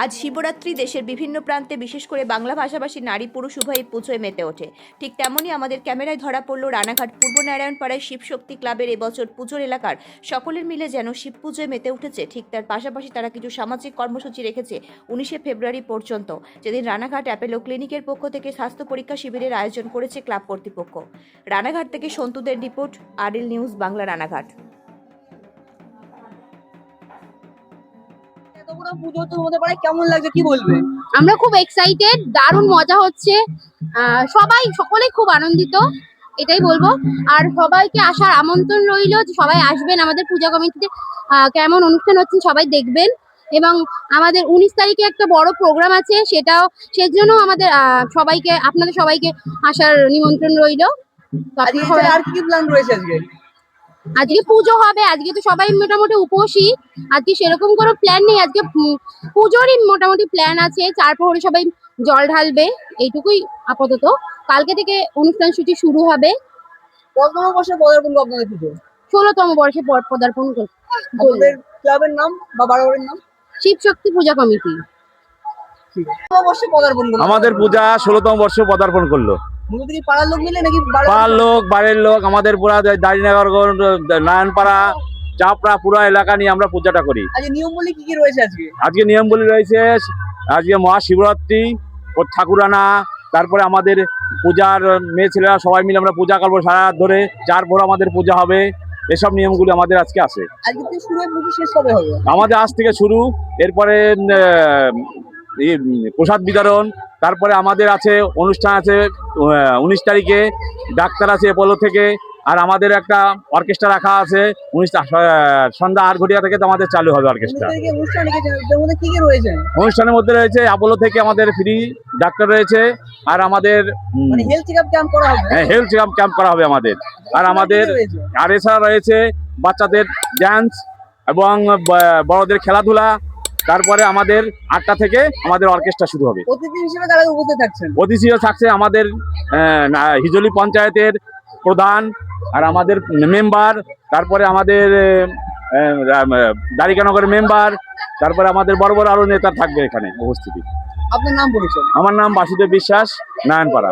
আজ শিবরাত্রি দেশের বিভিন্ন প্রান্তে বিশেষ করে বাংলা ভাষাভাষী নারী পুরুষ উভয়ই পুজোয় মেতে ওঠে। ঠিক তেমনই আমাদের ক্যামেরায় ধরা পড়ল রানাঘাট পূর্ব নারায়ণপাড়ায় শিবশক্তি ক্লাবের এবছর পুজোর এলাকার সকলের মিলে যেন শিব পুজোয় মেতে উঠেছে। ঠিক তার পাশাপাশি তারা কিছু সামাজিক কর্মসূচি রেখেছে 19শে ফেব্রুয়ারি পর্যন্ত, যেদিন রানাঘাট অ্যাপেলো ক্লিনিকের পক্ষ থেকে স্বাস্থ্য পরীক্ষা শিবিরের আয়োজন করেছে ক্লাব কর্তৃপক্ষ। রানাঘাট থেকে সন্তুদের report, RL news Bangla, Ranaghat. কেমন লাগছে কি বলবে? আমরা খুব এক্সাইটেড, দারুণ মজা হচ্ছে। সকলেই খুব আনন্দিত, এটাই বলবো। আর সবাইকে আসার আমন্ত্রণ রইল, সবাই আসবেন আমাদের পূজা কমিটিতে। কেমন অনুষ্ঠান হচ্ছে সবাই দেখবেন। এবং আমাদের 19 তারিখে একটা বড় প্রোগ্রাম আছে, সেজন্য আমাদের আপনাদের সবাইকে আসার নিমন্ত্রণ রইল। আর কি প্ল্যান রয়েছে আজকে? আজকে পুজো হবে, আজকে তো সবাই মোটামুটি উপোসী। আজকে সেরকম কোনো প্ল্যান নেই, আজকে পুজোরই মোটামুটি প্ল্যান আছে। 4 প্রহরে সবাই জল ঢালবে, এইটুকুই আপাতত। কালকে থেকে অনুষ্ঠান সূচি শুরু হবে। কততম বর্ষে পদার্পণ করবে আপনাদের পুজো? 16তম বর্ষে পদার্পণ করবে। আপনাদের ক্লাবের নাম বা বাড়ির নাম? শিবশক্তি পূজা কমিটি। বর্ষে পদার্পণ করলো আমাদের পূজা 16তম বর্ষে পদার্পণ করলো। মূলত কি পাড়ার লোক মিলে নাকি পাড়ার লোক, বাইরের লোক, আমাদের পুরা দাড়িনগর, নারায়ণপাড়া, চাপড়া পুরো এলাকা নিয়ে আমরা পূজাটা করি। আজকে নিয়মবলী কি কি রয়েছে আজকে? আজকে নিয়মবলী রয়েছে, আজকে মহাশিবরাত্রি, ঠাকুরানা, তারপরে আমাদের পূজার মেয়ে ছেলেরা সবাই মিলে আমরা পূজা করবো সারা রাত ধরে। 4 ভোর আমাদের পূজা হবে। এসব নিয়মগুলি আমাদের আজকে আছে। আজকে থেকে শুরু হয়ে পুজো শেষ কবে হবে? আমাদের আজ থেকে শুরু, এরপরে প্রসাদ বিতরণ, তারপরে আমাদের আছে অনুষ্ঠান আছে 19 তারিখে, ডাক্তার আছে অ্যাপোলো থেকে, আর আমাদের একটা অর্কেস্ট্রা রাখা আছে সন্ধ্যা 8 ঘটিয়া থেকে তো আমাদের চালু হবে অর্কেস্ট্রা। অনুষ্ঠানের মধ্যে রয়েছে অ্যাপোলো থেকে আমাদের ফ্রি ডাক্তার রয়েছে, আর আমাদের হেলথ চেকআপ ক্যাম্প করা হবে। হ্যাঁ, হেলথ চেকআপ ক্যাম্প করা হবে আমাদের। আর এছাড়া রয়েছে বাচ্চাদের ড্যান্স এবং বড়দের খেলাধুলা। তারপরে আমাদের 8টা থেকে আমাদের অর্কেস্ট্রা শুরু হবে। অতিথি হিসেবে কারা উপস্থিত থাকছেন? অতিথি থাকছে আমাদের হিজলি পঞ্চায়েতের প্রধান আর আমাদের মেম্বার, তারপরে আমাদের দ্বারিকানগরের মেম্বার, তারপরে আমাদের বড় বড় আরো নেতা থাকবে এখানে উপস্থিতি। আপনার নাম বলেছেন? আমার নাম বাসুদেব বিশ্বাস, নারায়ণপাড়া।